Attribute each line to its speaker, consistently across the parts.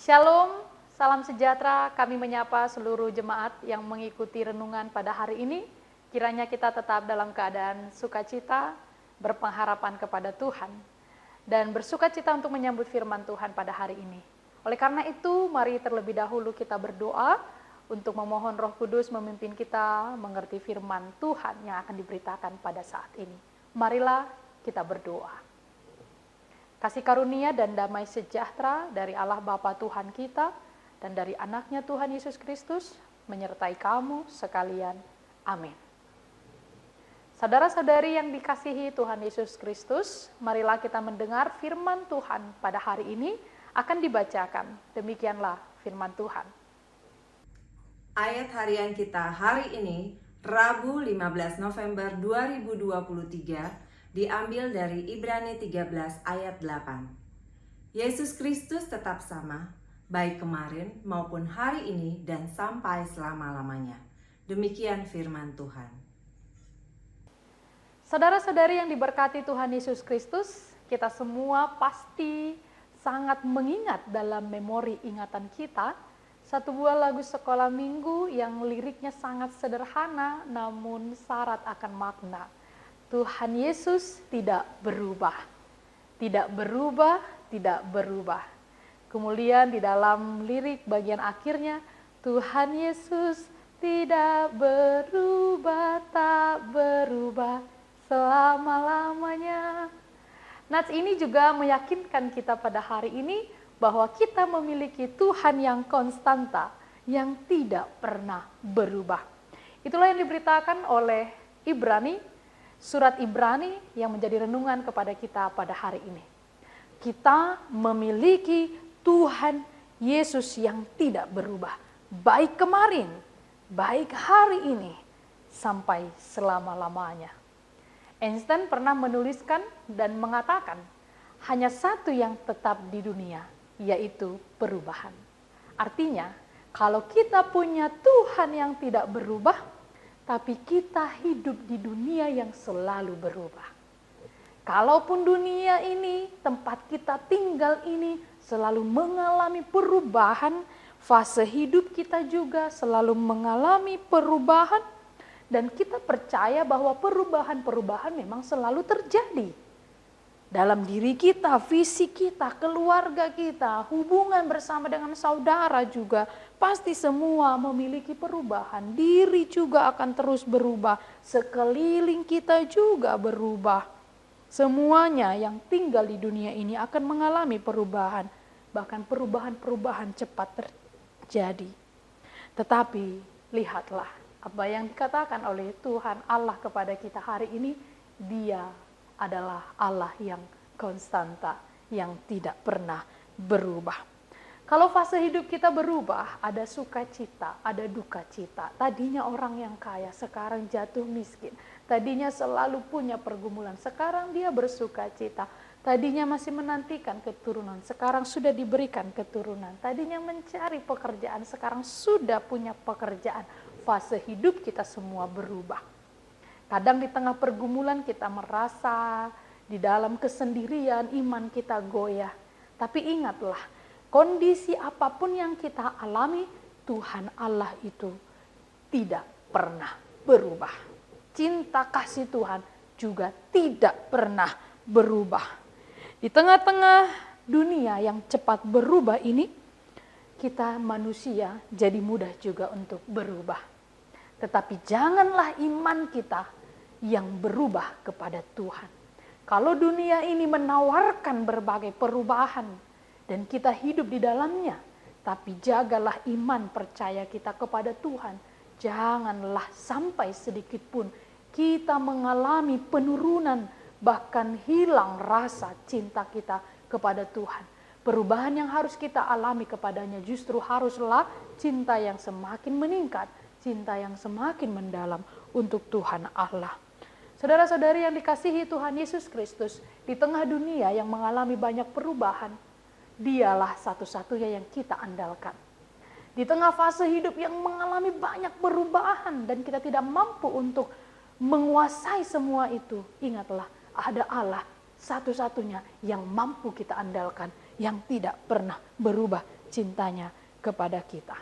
Speaker 1: Shalom, salam sejahtera. Kami menyapa seluruh jemaat yang mengikuti renungan pada hari ini. Kiranya kita tetap dalam keadaan sukacita, berpengharapan kepada Tuhan, dan bersukacita untuk menyambut firman Tuhan pada hari ini. Oleh karena itu, mari terlebih dahulu kita berdoa untuk memohon Roh Kudus memimpin kita mengerti firman Tuhan yang akan diberitakan pada saat ini. Marilah kita berdoa. Kasih karunia dan damai sejahtera dari Allah Bapa Tuhan kita dan dari anaknya Tuhan Yesus Kristus menyertai kamu sekalian. Amin. Saudara-saudari yang dikasihi Tuhan Yesus Kristus, marilah kita mendengar firman Tuhan pada hari ini akan dibacakan. Demikianlah firman Tuhan.
Speaker 2: Ayat harian kita hari ini, Rabu 15 November 2023, diambil dari Ibrani 13 ayat 8. Yesus Kristus tetap sama, baik kemarin maupun hari ini dan sampai selama-lamanya. Demikian firman Tuhan.
Speaker 1: Saudara-saudari yang diberkati Tuhan Yesus Kristus, kita semua pasti sangat mengingat dalam memori ingatan kita satu buah lagu sekolah minggu yang liriknya sangat sederhana namun syarat akan makna. Tuhan Yesus tidak berubah. Tidak berubah, tidak berubah. Kemudian di dalam lirik bagian akhirnya, Tuhan Yesus tidak berubah, tak berubah selama-lamanya. Nats ini juga meyakinkan kita pada hari ini bahwa kita memiliki Tuhan yang konstanta, yang tidak pernah berubah. Itulah yang diberitakan oleh Surat Ibrani yang menjadi renungan kepada kita pada hari ini. Kita memiliki Tuhan Yesus yang tidak berubah. Baik kemarin, baik hari ini, sampai selama-lamanya. Einstein pernah menuliskan dan mengatakan, hanya satu yang tetap di dunia, yaitu perubahan. Artinya, kalau kita punya Tuhan yang tidak berubah, tapi kita hidup di dunia yang selalu berubah. Kalaupun dunia ini, tempat kita tinggal ini selalu mengalami perubahan, fase hidup kita juga selalu mengalami perubahan, dan kita percaya bahwa perubahan-perubahan memang selalu terjadi. Dalam diri kita, visi kita, keluarga kita, hubungan bersama dengan saudara juga, pasti semua memiliki perubahan. Diri juga akan terus berubah, sekeliling kita juga berubah. Semuanya yang tinggal di dunia ini akan mengalami perubahan, bahkan perubahan-perubahan cepat terjadi. Tetapi lihatlah apa yang dikatakan oleh Tuhan Allah kepada kita hari ini, Dia adalah Allah yang konstanta, yang tidak pernah berubah. Kalau fase hidup kita berubah, ada sukacita, ada duka cita. Tadinya orang yang kaya, sekarang jatuh miskin. Tadinya selalu punya pergumulan, sekarang dia bersukacita. Tadinya masih menantikan keturunan, sekarang sudah diberikan keturunan. Tadinya mencari pekerjaan, sekarang sudah punya pekerjaan. Fase hidup kita semua berubah. Kadang di tengah pergumulan kita merasa di dalam kesendirian iman kita goyah. Tapi ingatlah, kondisi apapun yang kita alami, Tuhan Allah itu tidak pernah berubah. Cinta kasih Tuhan juga tidak pernah berubah. Di tengah-tengah dunia yang cepat berubah ini, kita manusia jadi mudah juga untuk berubah. Tetapi janganlah iman kita yang berubah kepada Tuhan. Kalau dunia ini menawarkan berbagai perubahan dan kita hidup di dalamnya, tapi jagalah iman percaya kita kepada Tuhan. Janganlah sampai sedikit pun kita mengalami penurunan, bahkan hilang rasa cinta kita kepada Tuhan. Perubahan yang harus kita alami kepadanya justru haruslah cinta yang semakin meningkat, cinta yang semakin mendalam untuk Tuhan Allah. Saudara-saudari yang dikasihi Tuhan Yesus Kristus, di tengah dunia yang mengalami banyak perubahan, Dialah satu-satunya yang kita andalkan. Di tengah fase hidup yang mengalami banyak perubahan dan kita tidak mampu untuk menguasai semua itu, ingatlah ada Allah satu-satunya yang mampu kita andalkan, yang tidak pernah berubah cintanya kepada kita.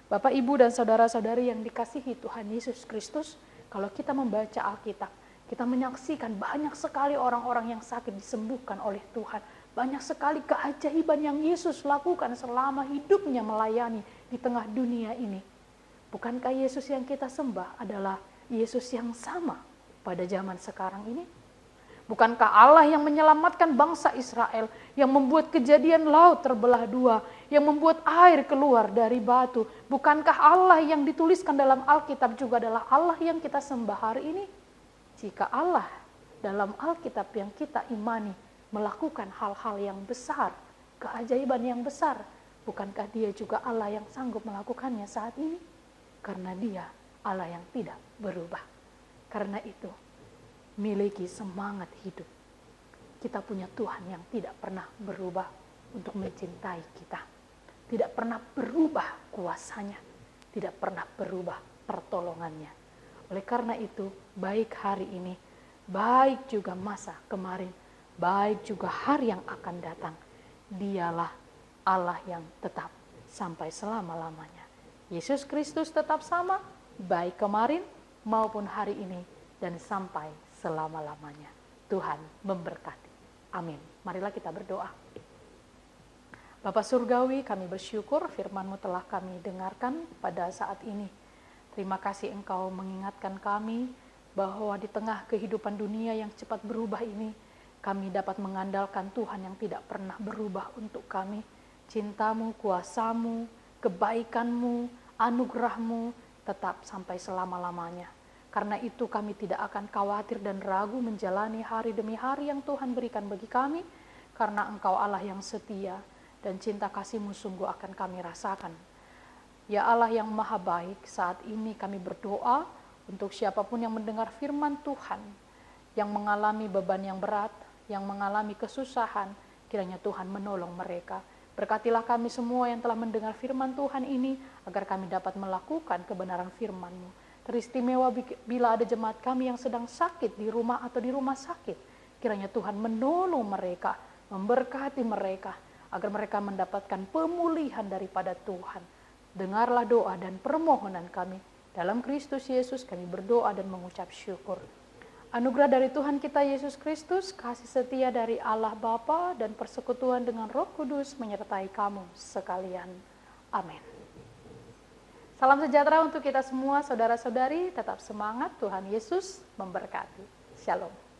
Speaker 1: Bapak, Ibu, dan saudara-saudari yang dikasihi Tuhan Yesus Kristus, kalau kita membaca Alkitab, kita menyaksikan banyak sekali orang-orang yang sakit disembuhkan oleh Tuhan. Banyak sekali keajaiban yang Yesus lakukan selama hidupnya melayani di tengah dunia ini. Bukankah Yesus yang kita sembah adalah Yesus yang sama pada zaman sekarang ini? Bukankah Allah yang menyelamatkan bangsa Israel, yang membuat kejadian laut terbelah dua, yang membuat air keluar dari batu? Bukankah Allah yang dituliskan dalam Alkitab juga adalah Allah yang kita sembah hari ini? Jika Allah dalam Alkitab yang kita imani melakukan hal-hal yang besar, keajaiban yang besar, bukankah Dia juga Allah yang sanggup melakukannya saat ini? Karena Dia Allah yang tidak berubah. Karena itu, miliki semangat hidup. Kita punya Tuhan yang tidak pernah berubah untuk mencintai kita. Tidak pernah berubah kuasanya. Tidak pernah berubah pertolongannya. Oleh karena itu, baik hari ini, baik juga masa kemarin, baik juga hari yang akan datang, Dialah Allah yang tetap sampai selama-lamanya. Yesus Kristus tetap sama, baik kemarin maupun hari ini, dan sampai selama-lamanya. Tuhan memberkati. Amin. Marilah kita berdoa. Bapa Surgawi, kami bersyukur firman-Mu telah kami dengarkan pada saat ini. Terima kasih Engkau mengingatkan kami bahwa di tengah kehidupan dunia yang cepat berubah ini, kami dapat mengandalkan Tuhan yang tidak pernah berubah untuk kami. Cinta-Mu, kuasa-Mu, kebaikan-Mu, anugerah-Mu tetap sampai selama-lamanya. Karena itu kami tidak akan khawatir dan ragu menjalani hari demi hari yang Tuhan berikan bagi kami. Karena Engkau Allah yang setia dan cinta kasih-Mu sungguh akan kami rasakan. Ya Allah yang maha baik, saat ini kami berdoa untuk siapapun yang mendengar firman Tuhan, yang mengalami beban yang berat, yang mengalami kesusahan, kiranya Tuhan menolong mereka. Berkatilah kami semua yang telah mendengar firman Tuhan ini, agar kami dapat melakukan kebenaran firman-Mu. Teristimewa bila ada jemaat kami yang sedang sakit di rumah atau di rumah sakit. Kiranya Tuhan menolong mereka, memberkati mereka, agar mereka mendapatkan pemulihan daripada Tuhan. Dengarlah doa dan permohonan kami. Dalam Kristus Yesus kami berdoa dan mengucap syukur. Anugerah dari Tuhan kita Yesus Kristus, kasih setia dari Allah Bapa dan persekutuan dengan Roh Kudus menyertai kamu sekalian. Amin. Salam sejahtera untuk kita semua, saudara-saudari. Tetap semangat, Tuhan Yesus memberkati. Shalom.